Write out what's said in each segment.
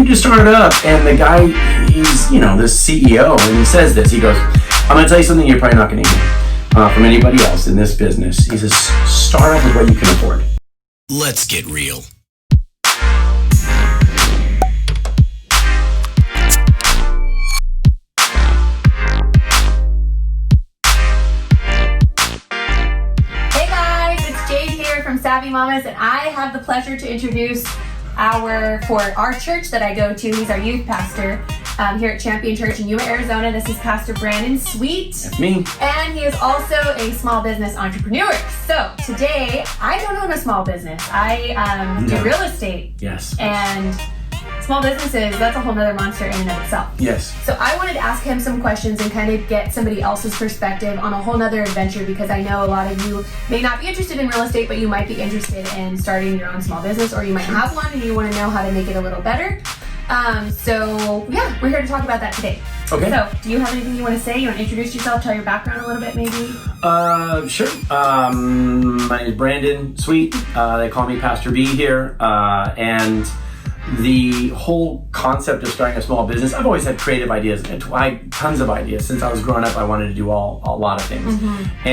you just started up. And the guy, he's, this CEO, and he says this. He goes, I'm going to tell you something you're probably not going to hear from anybody else in this business. He says, start off with what you can afford. Let's get real. From Savvy Mamas, and I have the pleasure to introduce for our church that I go to. He's our youth pastor here at Champion Church in Yuma, Arizona. This is Pastor Brandon Sweet. That's me. And he is also a small business entrepreneur. So today, I don't own a small business. I do real estate. Yes. And small businesses, that's a whole nother monster in and of itself. Yes. So I wanted to ask him some questions and kind of get somebody else's perspective on a whole nother adventure, because I know a lot of you may not be interested in real estate, but you might be interested in starting your own small business, or you might have one and you want to know how to make it a little better. So yeah, we're here to talk about that today. Okay. So do you have anything you want to say? You want to introduce yourself, tell your background a little bit maybe? Sure. My name is Brandon Sweet. They call me Pastor B here. And the whole concept of starting a small business, I've always had creative ideas. I had tons of ideas. Since I was growing up, I wanted to do a lot of things. Mm-hmm.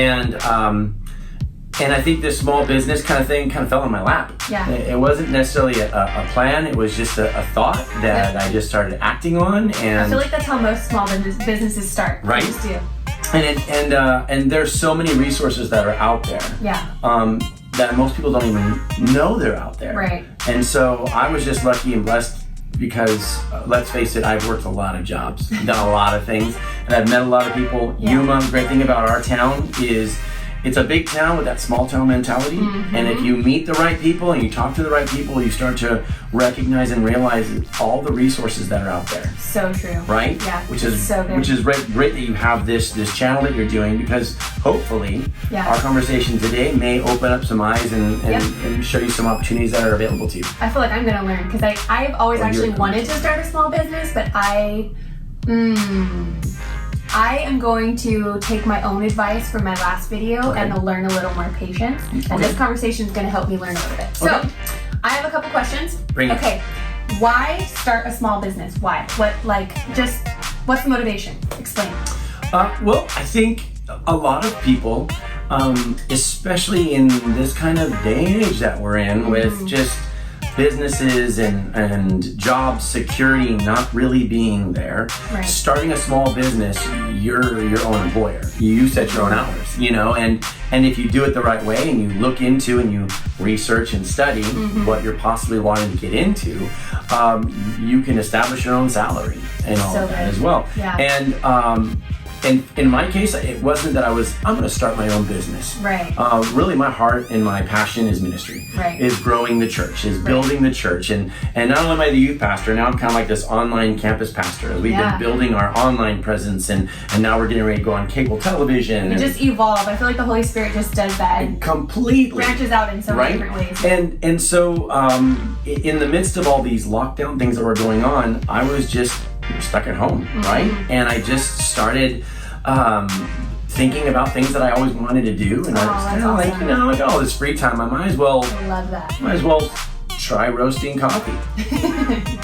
And I think this small business kind of thing kind of fell in my lap. Yeah. It wasn't necessarily a plan. It was just a thought that I just started acting on. And I feel like that's how most small businesses start. Right. They just do. And there's so many resources that are out there. Yeah. That most people don't even know they're out there. Right. And so I was just lucky and blessed because, let's face it, I've worked a lot of jobs, done a lot of things, and I've met a lot of people. Yeah. Yuma, the great thing about our town is it's a big town with that small town mentality. Mm-hmm. And if you meet the right people and you talk to the right people, you start to recognize and realize all the resources that are out there. So true. Right? Yeah. Which is so good. Which is great that you have this channel that you're doing, because hopefully our conversation today may open up some eyes and show you some opportunities that are available to you. I feel like I'm going to learn, because I've always actually wanted to start a small business, but I am going to take my own advice from my last video and learn a little more patience. Okay. And this conversation is going to help me learn a little bit. So, I have a couple questions. Bring it. Okay. Why start a small business? Why? What's the motivation? Explain. Well, I think a lot of people, especially in this kind of day and age that we're in, with just businesses and job security not really being there. Right. Starting a small business, you're your own employer. You set your own hours, and if you do it the right way and you look into and you research and study what you're possibly wanting to get into, you can establish your own salary and all of that as well. Yeah. And in my case, it wasn't that I'm going to start my own business. Right. Really, my heart and my passion is ministry. Right. Is growing the church, is building the church. And not only am I the youth pastor, now I'm kind of like this online campus pastor. We've been building our online presence, and now we're getting ready to go on cable television. You just evolve. I feel like the Holy Spirit just does that. And completely. Branches out in so many different ways. And so in the midst of all these lockdown things that were going on, I was just stuck at home, right? And I just started thinking about things that I always wanted to do, and I was kind of like, I got all this free time, I might as well try roasting coffee.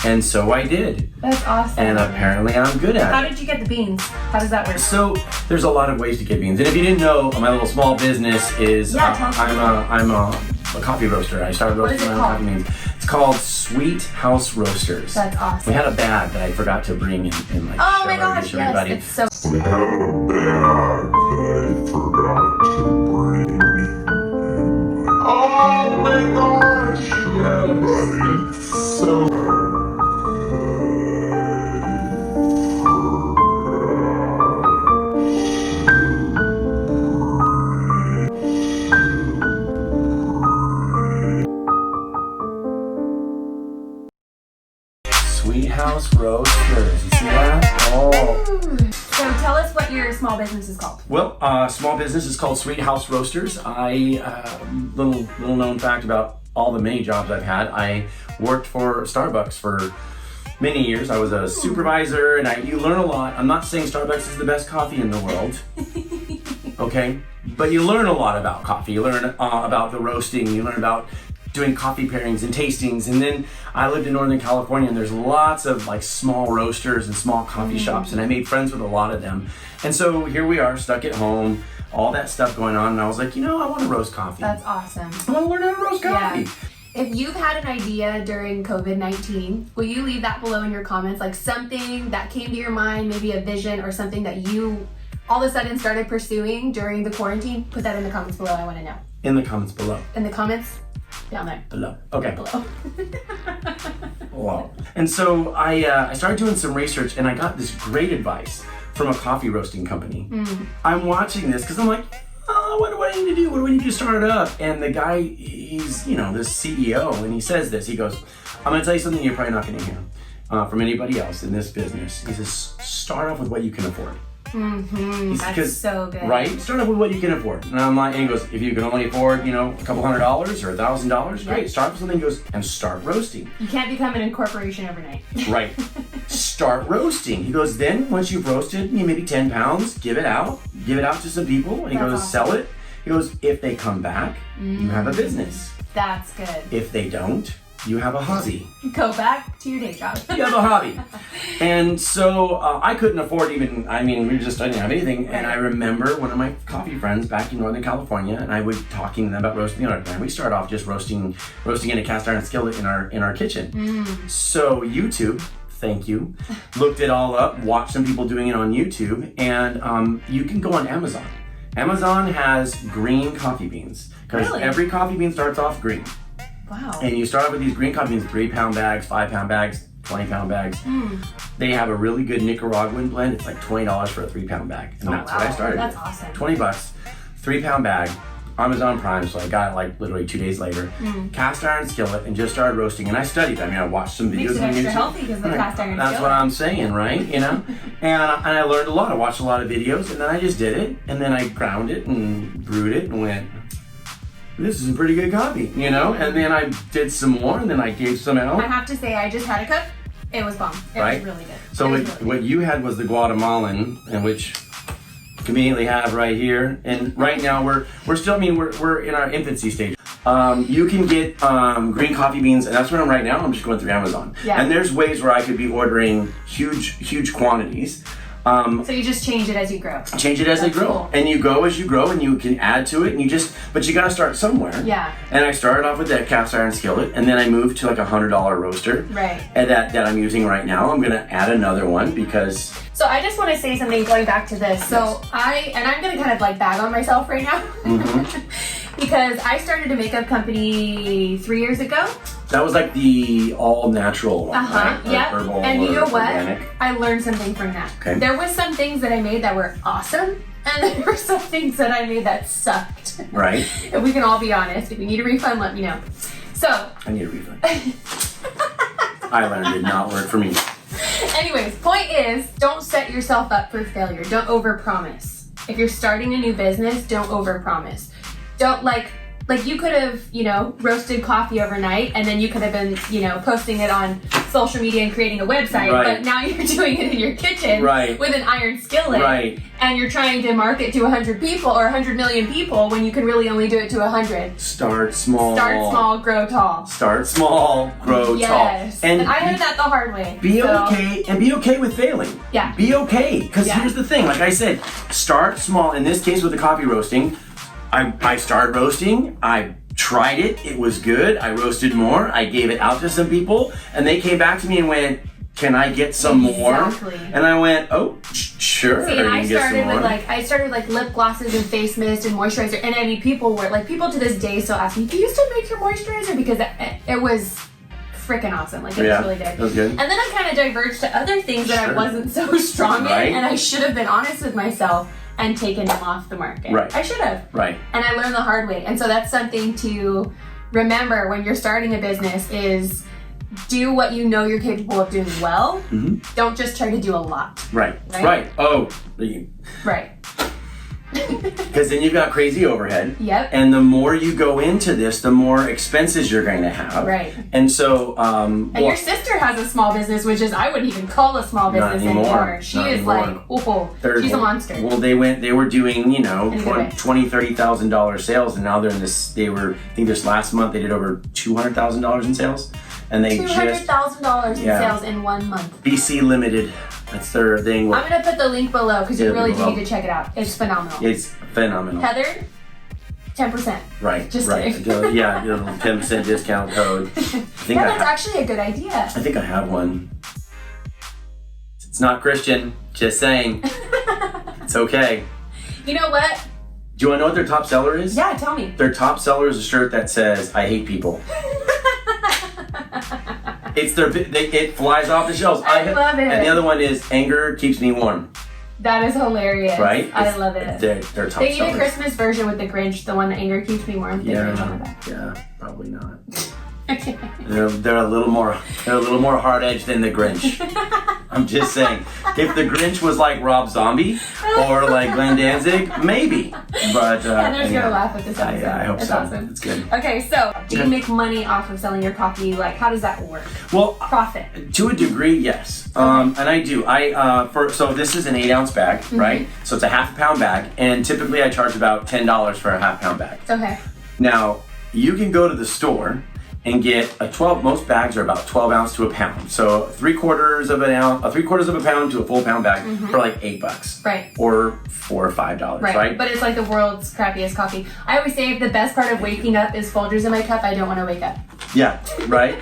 And so I did. That's awesome. And apparently I'm good at it. How did you get the beans? How does that work? So there's a lot of ways to get beans, and if you didn't know, my little small business is I'm a coffee roaster. I started roasting my own coffee beans. It's called Sweet House Roasters. That's awesome. We had a bag that I forgot to bring and like oh show my gosh, yes, everybody. It's so. We had a bag that I forgot to bring. Oh my gosh, yeah, buddy. So. Sweet House Roasters. You see that? Oh. So tell us what your small business is called. Well, small business is called Sweet House Roasters. Little known fact about all the many jobs I've had. I worked for Starbucks for many years. I was a supervisor, and you learn a lot. I'm not saying Starbucks is the best coffee in the world, okay? But you learn a lot about coffee. You learn about the roasting. You learn about doing coffee pairings and tastings. And then I lived in Northern California, and there's lots of like small roasters and small coffee shops, and I made friends with a lot of them. And so here we are, stuck at home, all that stuff going on, and I was like, I want to roast coffee. That's awesome. I want to learn how to roast coffee. Yeah. If you've had an idea during COVID-19, will you leave that below in your comments? Like something that came to your mind, maybe a vision or something that you all of a sudden started pursuing during the quarantine? Put that in the comments below. I want to know. In the comments below. In the comments? Down there. Below. Okay. Below. Wow. And so I started doing some research, and I got this great advice from a coffee roasting company. I'm watching this because I'm like, what do I need to do? What do I need to start it up? And the guy, he's, this CEO, and he says this. He goes, I'm going to tell you something you're probably not going to hear from anybody else in this business. He says, start off with what you can afford. That's so good. Right? Start off with what you can afford. And I'm like, and he goes, if you can only afford, a couple $100 or $1,000, great. Start with something. He goes, and start roasting. You can't become an incorporation overnight. Right. Start roasting. He goes, then once you've roasted, maybe 10 pounds, give it out to some people. And he goes, awesome. Sell it. He goes, if they come back, you have a business. That's good. If they don't, you have a hobby. Go back to your day job. You have a hobby. And so I couldn't afford I didn't have anything. And I remember one of my coffee friends back in Northern California, and I would talking to them about roasting. And we started off just roasting in a cast iron skillet in our kitchen. So YouTube, thank you, looked it all up, watched some people doing it on YouTube, and you can go on Amazon. Amazon has green coffee beans, because every coffee bean starts off green. Wow. And you start off with these green coffee beans, 3-pound bags, 5-pound bags, 20-pound bags. They have a really good Nicaraguan blend. It's like $20 for a 3-pound bag. And that's what I started That's with. awesome. $20, 3-pound bag, Amazon Prime, so I got it like literally 2 days later. Cast iron skillet, and just started roasting. And I studied. I watched some videos on YouTube. Makes it extra healthy because the cast iron skillet. That's what I'm saying, right? And I learned a lot. I watched a lot of videos, and then I just did it. And then I ground it and brewed it and went, this is a pretty good coffee, And then I did some more, and then I gave some out. I have to say, I just had a cup. It was bomb. It was really good. So what you had was the Guatemalan, and which conveniently have right here. And right now we're still, we're in our infancy stage. You can get green coffee beans, and that's where I'm right now. I'm just going through Amazon. Yeah. And there's ways where I could be ordering huge quantities. So you just change it as you grow. Change it as they grow. Cool. And you go as you grow, and you can add to it, and but you gotta start somewhere. Yeah. And I started off with that cast iron skillet, and then I moved to like $100 roaster. Right. And that I'm using right now. I'm gonna add another one because. So I just want to say something going back to this. So I'm gonna kind of like bag on myself right now. Because I started a makeup company 3 years ago. That was like the all natural one, right? Yeah. Herbal, and you know what? Organic. I learned something from that. Okay. There was some things that I made that were awesome, and there were some things that I made that sucked. Right. And we can all be honest. If you need a refund, let me know. So. I need a refund. Eyeliner did not work for me. Anyways, point is, don't set yourself up for failure. Don't overpromise. If you're starting a new business, don't overpromise. Don't like you could have, roasted coffee overnight, and then you could have been, posting it on social media and creating a website, but now you're doing it in your kitchen with an iron skillet, and you're trying to market to 100 people or 100 million people when you can really only do it to 100. Start small. Start small, grow tall. Start small, grow tall. And I learned that the hard way. Be okay with failing. Yeah. Be okay, because here's the thing, like I said, start small. In this case with the coffee roasting, I started roasting, I tried it, it was good, I roasted more, I gave it out to some people, and they came back to me and went, can I get some more? And I went, oh, sure. See, and I started with like lip glosses and face mist and moisturizer, and people to this day still ask me, do you still make your moisturizer? Because it was freaking awesome. Like, it was really good. That was good. And then I kind of diverged to other things that I wasn't so strong in, and I should have been honest with myself and taken them off the market. I should have. And I learned the hard way. And so that's something to remember when you're starting a business is do what you know you're capable of doing well. Don't just try to do a lot. Oh. Because then you've got crazy overhead. Yep. And the more you go into this, the more expenses you're going to have. Right. And so, and your sister has a small business, which is I wouldn't even call a small business anymore. She is like, she's a monster. Well, they were doing, you know, Anyway. $20,000-$30,000 sales, and now they're in this. I think this last month they did over $200,000 in sales, and they $200,000 in Yeah. sales in 1 month. bc.limited. That's their thing. I'm gonna put the link below because you Yeah, really do below. need to check it out. It's phenomenal. It's phenomenal. Heather, 10%. Right. Just right. kidding. Yeah, you know, 10% discount code. I think Yeah, that's actually a good idea. I think I have one. It's not Christian. Just saying. It's okay. You know what? Do you want to know what their top seller is? Yeah, tell me. Their top seller is a shirt that says "I hate people." It flies off the shelves. I love it. And the other one is "Anger keeps me warm." That is hilarious. Right? I love it. They're top They need sellers. a Christmas version with the Grinch, the one that anger keeps me warm. The Grinch on the back. Yeah, probably not. Okay. They're a little more hard edged than the Grinch. I'm just saying, if the Grinch was like Rob Zombie or like Glenn Danzig, maybe. But Heather's anyhow, gonna laugh at this episode. I hope That's so. awesome. It's good. Okay, so do you Okay. make money off of selling your coffee? Like, how does that work? Well, Profit. to a degree, yes. And I do. So this is an 8-ounce bag, right? So it's a half-pound bag, and typically I charge about $10 for a half-pound bag. Okay. Now, you can go to the store and get most bags are about 12 ounce to a pound. So 3/4 of a pound to a full pound bag for like $8. Right. Or $4 or $5, right? But it's like the world's crappiest coffee. I always say if the best part of waking up is Folgers in my cup, I don't want to wake up. Yeah, right?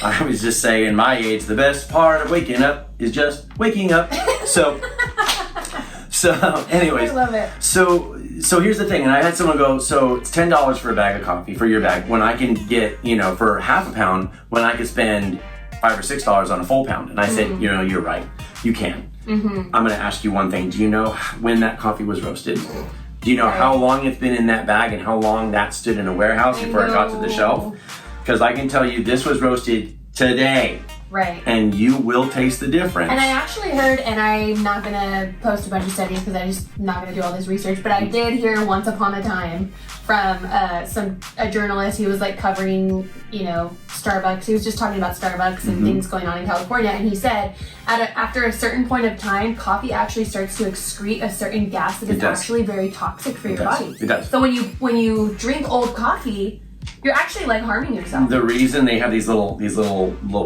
I was just saying, my age, the best part of waking up is just waking up. So anyways. I love it. So here's the thing, and I had someone go, so it's $10 for a bag of coffee, for your bag, when I can get, for half a pound, when I could spend $5 or $6 on a full pound. And I said, you're right, you can. I'm gonna ask you one thing. Do you know when that coffee was roasted? Do you know how long it's been in that bag and how long that stood in a warehouse before it got to the shelf? Because I can tell you this was roasted today. Right. And you will taste the difference. And I actually heard, and I'm not gonna post a bunch of studies because I'm just not gonna do all this research, but I did hear once upon a time from a journalist. He was like covering, Starbucks. He was just talking about Starbucks and things going on in California, and he said after a certain point of time, coffee actually starts to excrete a certain gas that is actually very toxic for your body. It does. So when you drink old coffee, you're actually like harming yourself. The reason they have these little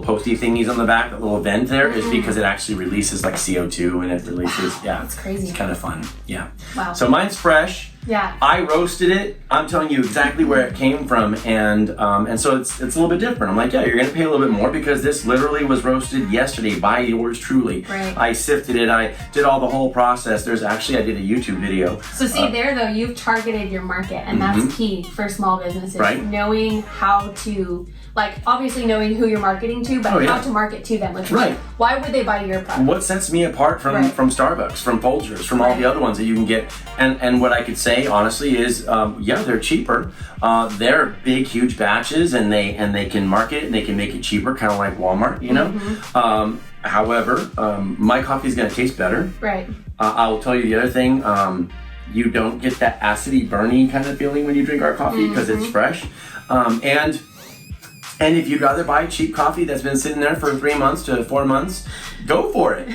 posty thingies on the back, that little vent there, is because it actually releases like CO2 and it releases. Yeah, that's crazy. It's kind of fun. Yeah. Wow. So mine's fresh. Yeah. I roasted it. I'm telling you exactly where it came from, and so it's a little bit different. I'm like, yeah, you're gonna pay a little bit more because this literally was roasted yesterday by yours truly. Right. I sifted it. I did all the whole process. I did a YouTube video. So see there though, you've targeted your market, and that's key for small businesses. Right. Knowing how to, obviously knowing who you're marketing to, but how to market to them. Why would they buy your product? What sets me apart from Starbucks, from Folgers, from all the other ones that you can get, and what I could say honestly is, they're cheaper. They're big, huge batches, and they can market it and they can make it cheaper, kind of like Walmart, However, my coffee is going to taste better. Right. I'll tell you the other thing. You don't get that acidy, burny kind of feeling when you drink our coffee because it's fresh. And if you'd rather buy cheap coffee that's been sitting there for 3 months to 4 months, go for it,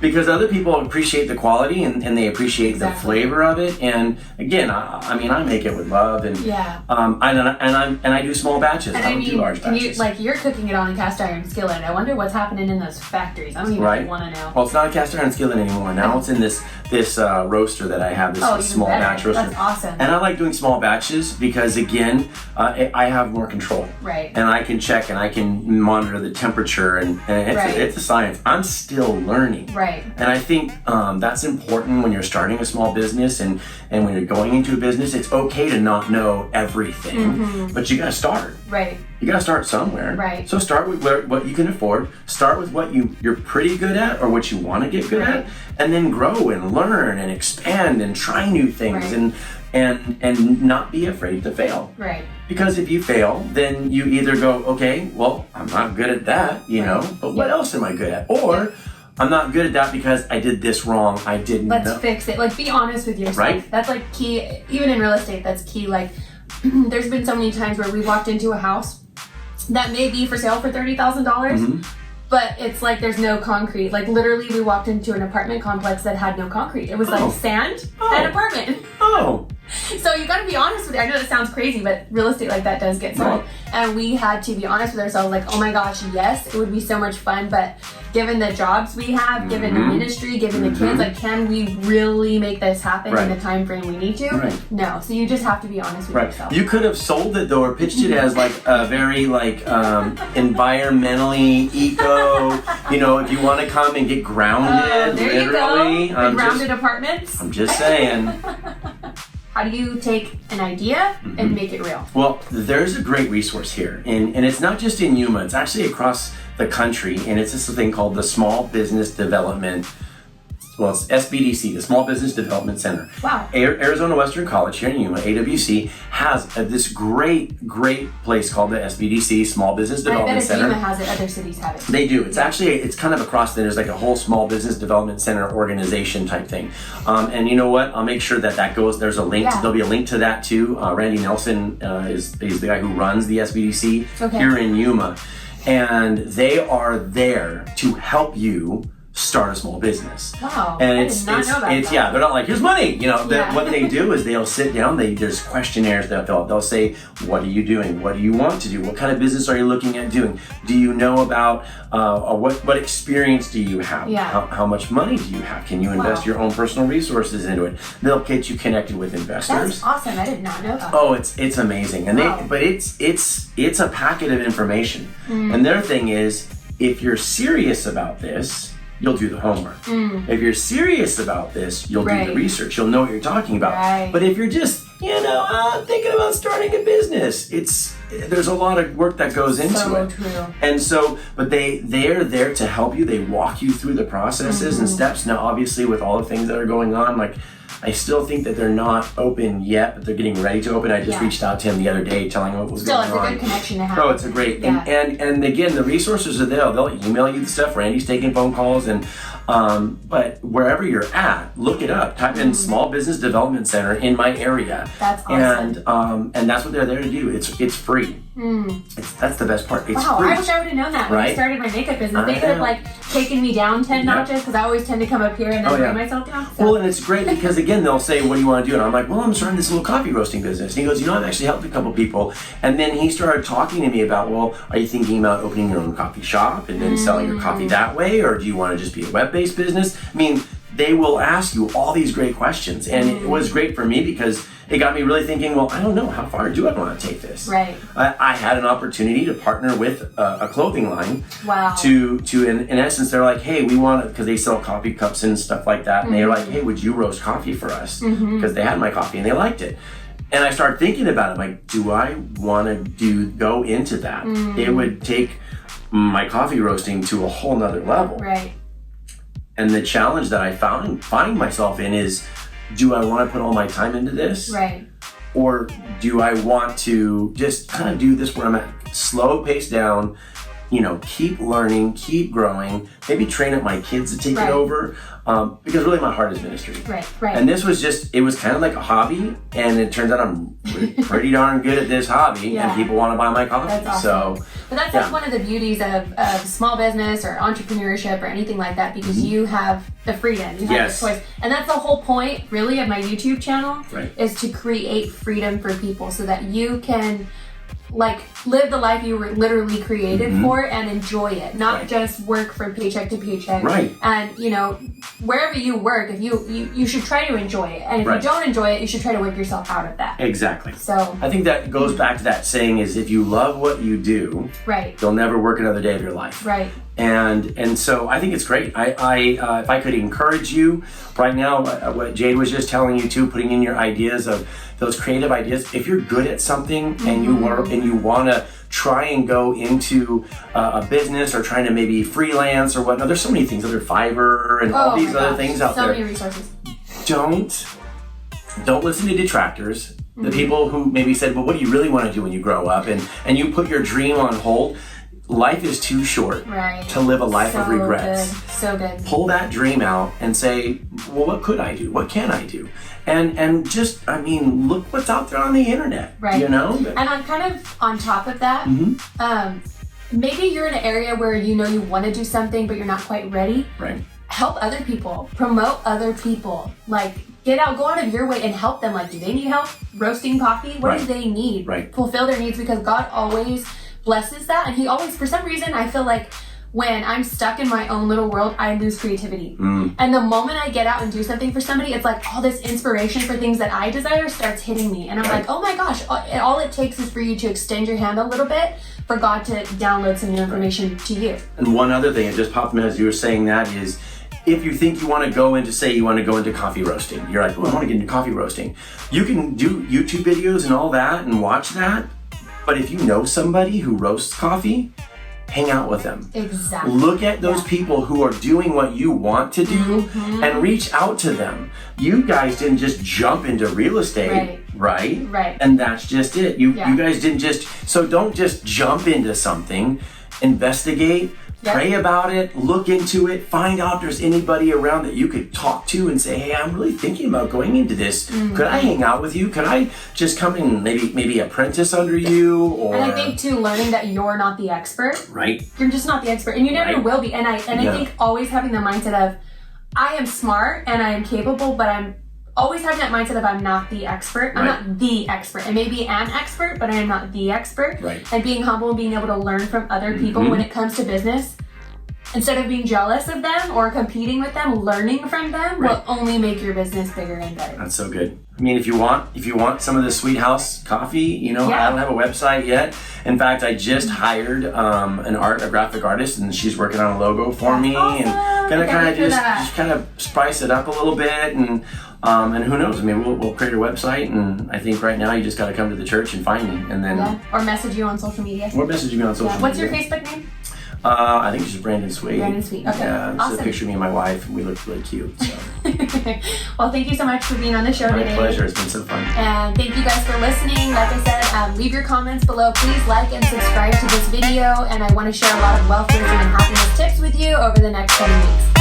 because other people appreciate the quality and they appreciate the flavor of it. And again, I make it with love, and I do small batches. I don't do large batches. You're cooking it on a cast iron skillet. I wonder what's happening in those factories. I don't even want to know. Well, it's not a cast iron skillet anymore. Now it's in this roaster that I have, this small batch roaster. That's awesome. And I like doing small batches because again, I have more control. Right. And I can check and I can monitor the temperature, and it's a science. I'm still learning. Right. And I think that's important when you're starting a small business and when you're going into a business. It's okay to not know everything, but you gotta start. Right. You gotta start somewhere. Right. So start with what you can afford. Start with what you're pretty good at or what you want to get good at, and then grow and learn and expand and try new things and not be afraid to fail. Right. Because if you fail, then you either go, okay, well, I'm not good at that, but what else am I good at? Or I'm not good at that because I did this wrong. I didn't know. Let's fix it. Like, be honest with yourself. Right. That's like key. Even in real estate, that's key. Like, there's been so many times where we walked into a house that may be for sale for $30,000, but it's like there's no concrete. Like, literally, we walked into an apartment complex that had no concrete. It was like sand and apartment. Oh. So you got to be honest with it. I know that sounds crazy, but real estate like that does get sold. And we had to be honest with ourselves, like, oh my gosh, yes, it would be so much fun, but given the jobs we have, given the ministry, given the kids, like, can we really make this happen in the time frame we need to? No. So you just have to be honest with yourself. You could have sold it though, or pitched it as like a very like environmentally eco. You know, if you want to come and get grounded, there literally. You go. The grounded apartments. I'm just saying. How do you take an idea and make it real? Well, there's a great resource here, and it's not just in Yuma, it's actually across the country, and it's this thing called the Small Business Development, well, it's SBDC, the Small Business Development Center. Wow. Arizona Western College here in Yuma, AWC, has this great place called the SBDC, Small Business Development Center. I bet if Yuma has it, other cities have it. They do. It's actually, it's kind of across, there's like a whole Small Business Development Center organization type thing. And you know what? I'll make sure that goes, there's a link, there'll be a link to that too. Randy Nelson is the guy who runs the SBDC here in Yuma. And they are there to help you start a small business. Wow. And I did not know that. yeah, they're not like, here's money. You know, what they do is they'll sit down, there's questionnaires that they'll say, what are you doing? What do you want to do? What kind of business are you looking at doing? Do you know about what experience do you have? Yeah. How much money do you have? Can you invest your own personal resources into it? They'll get you connected with investors. That's awesome. I did not know that. Oh, it's amazing. And but it's a packet of information. And their thing is, if you're serious about this, you'll do the homework. If you're serious about this, you'll do the research. You'll know what you're talking about. But if you're just, thinking about starting a business, there's a lot of work that goes into it. True. And so, but they're there to help you. They walk you through the processes and steps. Now, obviously, with all the things that are going on, like, I still think that they're not open yet, but they're getting ready to open. I just reached out to him the other day telling him what was going on. Still, it's a good connection to have. Oh, it's a great, and again, the resources are there. They'll email you the stuff. Randy's taking phone calls, and but wherever you're at, look it up. Type in Small Business Development Center in my area. That's awesome. And that's what they're there to do. It's free. That's the best part. It's free. I wish I would have known that when I started my makeup business. They could have taken me down 10 notches, because I always tend to come up here and then bring myself down. So. Well, and it's great because again, they'll say, what do you want to do? And I'm like, well, I'm starting this little coffee roasting business. And he goes, I've actually helped a couple people. And then he started talking to me about, well, are you thinking about opening your own coffee shop and then selling your coffee that way? Or do you want to just be a web-based business? I mean, they will ask you all these great questions. And it was great for me because it got me really thinking, well, I don't know, how far do I want to take this? Right. I had an opportunity to partner with a clothing line. Wow. To in essence, they're like, hey, we want it, because they sell coffee cups and stuff like that. And they're like, hey, would you roast coffee for us? Because they had my coffee and they liked it. And I started thinking about it, like, do I want to go into that? It would take my coffee roasting to a whole nother level. Right. And the challenge that I find myself in is, do I want to put all my time into this? Right. Or do I want to just kind of do this where I'm at, slow pace down, keep learning, keep growing, maybe train up my kids to take it over, because really my heart is ministry. Right. And this was it was kind of like a hobby, and it turns out I'm pretty darn good at this hobby, and people want to buy my coffee. That's awesome. So, but that's like one of the beauties of small business or entrepreneurship or anything like that, because you have the freedom, you have the choice. And that's the whole point, really, of my YouTube channel, is to create freedom for people so that you can live the life you were literally created for and enjoy it, not just work from paycheck to paycheck. Right. And wherever you work, if you should try to enjoy it, and if you don't enjoy it, you should try to work yourself out of that. Exactly. So I think that goes back to that saying is, if you love what you do, you'll never work another day of your life. Right. And so I think it's great. I if I could encourage you right now, what Jade was just telling you too, putting in your ideas of those creative ideas. If you're good at something and you want to try and go into a business, or trying to maybe freelance or whatnot, there's so many things, other Fiverr and all these other things out there. So many resources. Don't listen to detractors. The people who maybe said, well, what do you really want to do when you grow up? And you put your dream on hold. life is too short to live a life of regrets. So good. Pull that dream out and say, well, what could I do? What can I do? And just, I mean, look what's out there on the internet, right? You know? And I'm kind of on top of that. Maybe you're in an area where you know you want to do something, but you're not quite ready. Right. Help other people, promote other people, like get out, go out of your way and help them. Like, do they need help roasting coffee? What do they need? Right. Fulfill their needs, because God always blesses that. And he always, for some reason, I feel like when I'm stuck in my own little world, I lose creativity. And the moment I get out and do something for somebody, it's like all this inspiration for things that I desire starts hitting me. And I'm like, oh my gosh, all it takes is for you to extend your hand a little bit for God to download some new information to you. And one other thing that just popped in as you were saying that is, if you think you want to go into, say you want to go into coffee roasting, you're like, oh, I want to get into coffee roasting. You can do YouTube videos and all that and watch that. But if you know somebody who roasts coffee, hang out with them. Exactly. Look at those people who are doing what you want to do and reach out to them. You guys didn't just jump into real estate, right? Right. And that's just it. You guys didn't just, so don't just jump into something. Investigate, pray about it, look into it, find out if there's anybody around that you could talk to and say, hey, I'm really thinking about going into this. Could I hang out with you? Could I just come and maybe apprentice under you? Or and I think too, learning that you're not the expert. Right. You're just not the expert, and you never will be. And I think always having the mindset of, I am smart and I am capable, but I'm always having that mindset of I'm not the expert. I'm not the expert. I may be an expert, but I am not the expert. Right. And being humble and being able to learn from other people when it comes to business, instead of being jealous of them or competing with them, learning from them will only make your business bigger and better. That's so good. I mean, if you want some of the Sweet House coffee, you know, I don't have a website yet. In fact, I just hired a graphic artist, and she's working on a logo for me, and gonna kind of just kind of spice it up a little bit, and who knows? I mean, we'll create a website, and I think right now you just got to come to the church and find me, and then or message you on social media. Or message me on social media. What's your Facebook name? I think it's just Brandon Sweet. Brandon Sweet. Okay. Yeah, it's Awesome. a picture of me and my wife, and we look really cute. So. Well, thank you so much for being on the show today. My pleasure. It's been so fun. And thank you guys for listening. Like I said, leave your comments below. Please like and subscribe to this video. And I want to share a lot of wealth building and happiness tips with you over the next 7 weeks.